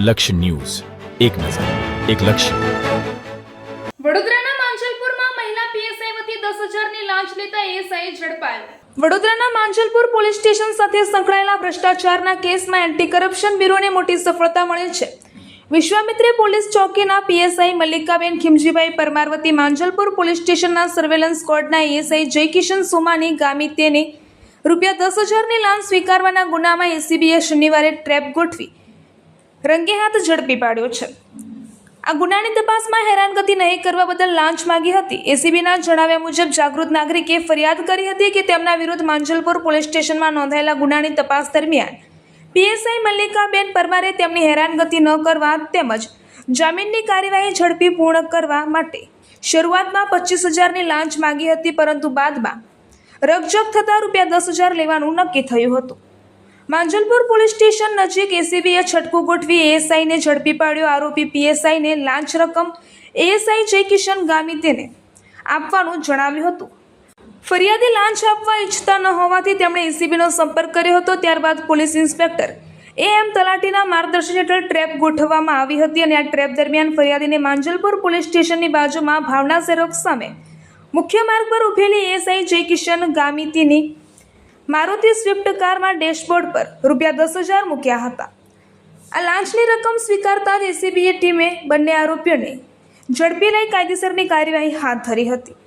લક્ષ્ય ન્યૂઝ, એક નજર, એક લક્ષ્ય. વડોદરાના માંજલપુરમાં મહિલા પીએસઆઈ વતી 10,000ની લાંચ લેતા એએસઆઈ ઝડપાયો. વડોદરાના માંજલપુર પોલીસ સ્ટેશન સાથે સંકળાયેલા ભ્રષ્ટાચારના કેસમાં એન્ટી કરપ્શન બ્યુરોને મોટી સફળતા મળી છે. વિશ્વામિત્રી પોલીસ ચોકીના પીએસઆઈ મલ્લિકાબેન ખીમજીભાઈ પરમાર વતી માંજલપુર પોલીસ સ્ટેશનના સર્વેલન્સ સ્ક્વોડના એએસઆઈ જયકિશન સોમાની ગામિતેને ₹10,000ની લાંચ સ્વીકારવાના ગુનામાં એસીબીએ શનિવારે ટ્રેપ ગોઠવી રંગે હાથ ઝડપી પાડ્યો છે. આ ગુનાની તપાસમાં હેરાનગતિ નહીં કરવા બદલ લાંચ માંગી હતી. એસીબીના જણાવ્યા મુજબ જાગૃત નાગરિકે ફરિયાદ કરી હતી કે તેમના વિરુદ્ધ માંજલપુર પોલીસ સ્ટેશનમાં નોંધાયેલા ગુનાની તપાસ દરમિયાન પીએસઆઈ મલ્લિકાબેન પરમારે તેમની હેરાનગતિ ન કરવા તેમજ જામીનની કાર્યવાહી ઝડપી પૂર્ણ કરવા માટે શરૂઆતમાં 25,000ની લાંચ માંગી હતી, પરંતુ બાદમાં રકઝક થતાં ₹10,000 લેવાનું નક્કી થયું હતું. માંજલપુર પોલીસ સ્ટેશન નજીક એસીબીએ છટકું ગોઠવી એએસઆઈને ઝડપી પાડ્યો. આરોપી પીએસઆઈને લાંચ રકમ એએસઆઈ જયકિશન ગામિતેને આપવાનું જણાવ્યું હતું. ફરિયાદી લાંચ આપવા ઈચ્છતા ન હોવાથી તેમણે એસીબીનો સંપર્ક કર્યો હતો. ત્યારબાદ પોલીસ ઇન્સ્પેક્ટર એએમ તલાટીના માર્ગદર્શન હેઠળ ટ્રેપ ગોઠવવામાં આવી હતી અને આ ટ્રેપ દરમિયાન ફરિયાદીને માંજલપુર પોલીસ સ્ટેશનની બાજુમાં ભાવના ઝેરોક્સ સામે મુખ્ય માર્ગ પર ઉભેલી એએસઆઈ જયકિશન ગામિતીની મારુતિ સ્વિફ્ટ કારમાં ડેશબોર્ડ પર ₹10,000 મૂક્યા હતા. આ લાંચની રકમ સ્વીકારતા જ એસીબીએ ટીમે બંને આરોપીઓને ઝડપી લઈ કાયદેસરની કાર્યવાહી હાથ ધરી હતી.